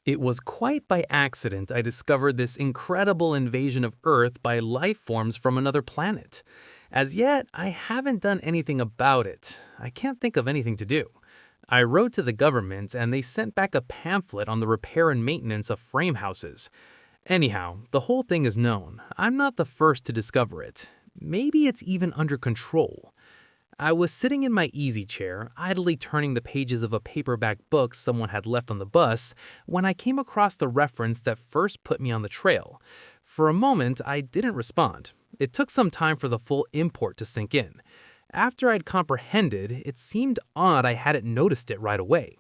It was quite by accident I discovered this incredible invasion of Earth by life forms from another planet. As yet, I haven't done anything about it. I can't think of anything to do. I wrote to the government and they sent back a pamphlet on the repair and maintenance of frame houses. Anyhow, the whole thing is known. I'm not the first to discover it. Maybe it's even under control. I was sitting in my easy chair, idly turning the pages of a paperback book someone had left on the bus, when I came across the reference that first put me on the trail. For a moment, I didn't respond. It took some time for the full import to sink in. After I'd comprehended, it seemed odd I hadn't noticed it right away.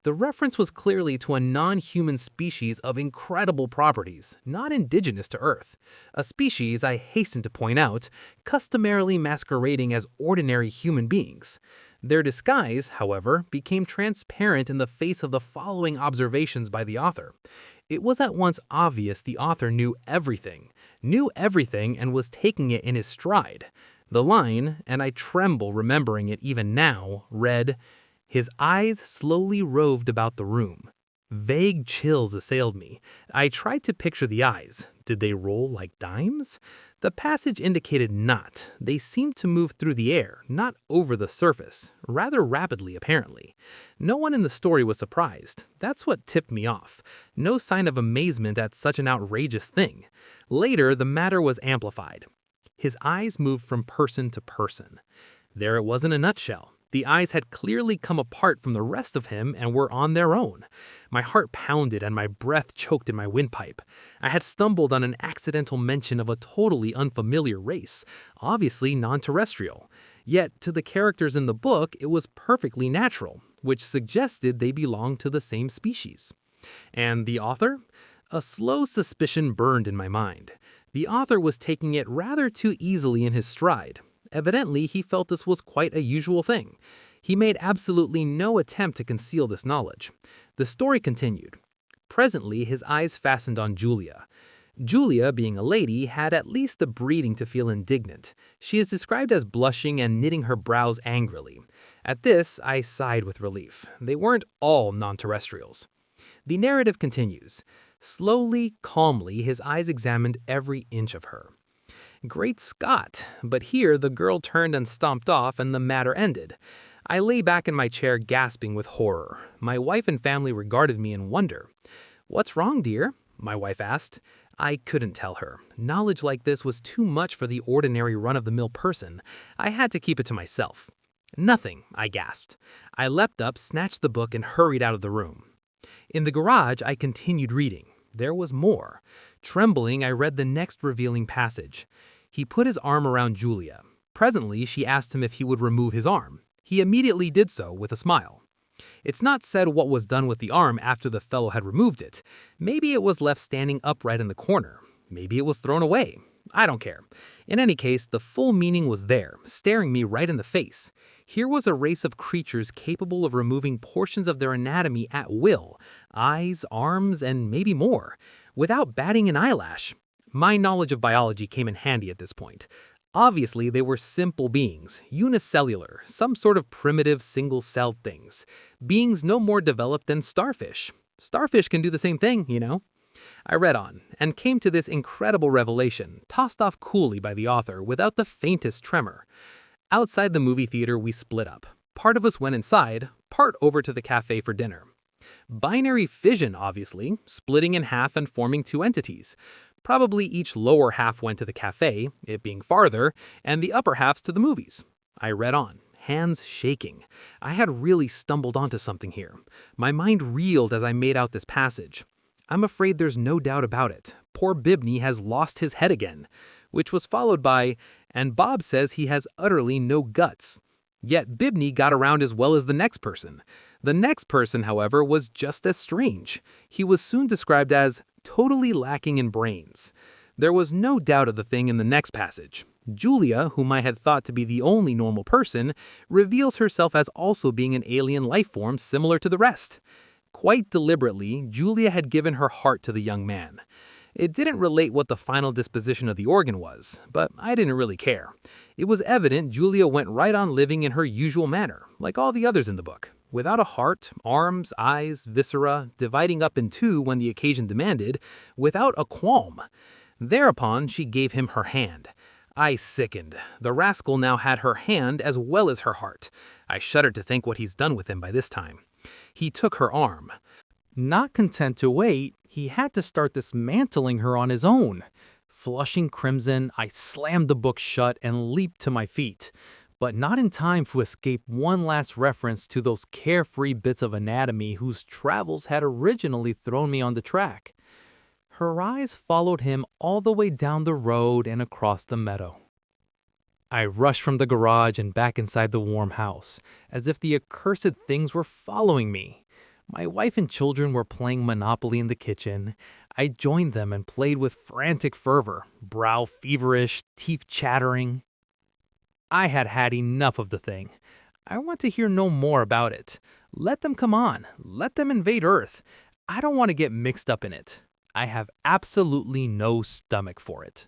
The reference was clearly to a non-human species of incredible properties, not indigenous to Earth. A species, I hasten to point out, customarily masquerading as ordinary human beings. Their disguise, however, became transparent in the face of the following observations by the author. It was at once obvious the author knew everything and was taking it in his stride. The line, and I tremble remembering it even now, read, "His eyes slowly roved about the room." Vague chills assailed me. I tried to picture the eyes. Did they roll like dimes? The passage indicated not. They seemed to move through the air, not over the surface, rather rapidly apparently. No one in the story was surprised. That's what tipped me off. No sign of amazement at such an outrageous thing. Later, the matter was amplified. His eyes moved from person to person. There it was in a nutshell. The eyes had clearly come apart from the rest of him and were on their own. My heart pounded and my breath choked in my windpipe. I had stumbled on an accidental mention of a totally unfamiliar race, obviously non-terrestrial. Yet, to the characters in the book, it was perfectly natural, which suggested they belonged to the same species. And the author? A slow suspicion burned in my mind. The author was taking it rather too easily in his stride. Evidently, he felt this was quite a usual thing. He made absolutely no attempt to conceal this knowledge. The story continued. Presently, his eyes fastened on Julia. Julia, being a lady, had at least the breeding to feel indignant. She is described as blushing and knitting her brows angrily. At this, I sighed with relief. They weren't all non-terrestrials. The narrative continues. Slowly, calmly, his eyes examined every inch of her. Great Scott! But here the girl turned and stomped off and the matter ended. I lay back in my chair gasping with horror. My wife and family regarded me in wonder. "What's wrong, dear?" my wife asked. I couldn't tell her. Knowledge like this was too much for the ordinary run-of-the-mill person. I had to keep it to myself. "Nothing," I gasped. I leapt up, snatched the book, and hurried out of the room. In the garage, I continued reading. There was more. Trembling, I read the next revealing passage. He put his arm around Julia. Presently, she asked him if he would remove his arm. He immediately did so, with a smile. It's not said what was done with the arm after the fellow had removed it. Maybe it was left standing upright in the corner. Maybe it was thrown away. I don't care. In any case, the full meaning was there, staring me right in the face. Here was a race of creatures capable of removing portions of their anatomy at will, eyes, arms, and maybe more, without batting an eyelash. My knowledge of biology came in handy at this point. Obviously, they were simple beings, unicellular, some sort of primitive single-celled things. Beings no more developed than starfish. Starfish can do the same thing, you know. I read on, and came to this incredible revelation, tossed off coolly by the author without the faintest tremor. Outside the movie theater, we split up. Part of us went inside, part over to the cafe for dinner. Binary fission, obviously, splitting in half and forming two entities. Probably each lower half went to the cafe, it being farther, and the upper halves to the movies. I read on, hands shaking. I had really stumbled onto something here. My mind reeled as I made out this passage. I'm afraid there's no doubt about it. Poor Bibney has lost his head again. Which was followed by, and Bob says he has utterly no guts. Yet Bibney got around as well as the next person. The next person, however, was just as strange. He was soon described as totally lacking in brains. There was no doubt of the thing in the next passage. Julia, whom I had thought to be the only normal person, reveals herself as also being an alien life form similar to the rest. Quite deliberately, Julia had given her heart to the young man. It didn't relate what the final disposition of the organ was, but I didn't really care. It was evident Julia went right on living in her usual manner, like all the others in the book. without a heart, arms, eyes, viscera, dividing up in two when the occasion demanded, without a qualm. Thereupon she gave him her hand. I sickened. The rascal now had her hand as well as her heart. I shuddered to think what he's done with him by this time. He took her arm. Not content to wait, he had to start dismantling her on his own. Flushing crimson, I slammed the book shut and leaped to my feet, but not in time to escape one last reference to those carefree bits of anatomy whose travels had originally thrown me on the track. Her eyes followed him all the way down the road and across the meadow. I rushed from the garage and back inside the warm house, as if the accursed things were following me. My wife and children were playing Monopoly in the kitchen. I joined them and played with frantic fervor, brow feverish, teeth chattering. I had had enough of the thing. I want to hear no more about it. Let them come on. Let them invade Earth. I don't want to get mixed up in it. I have absolutely no stomach for it.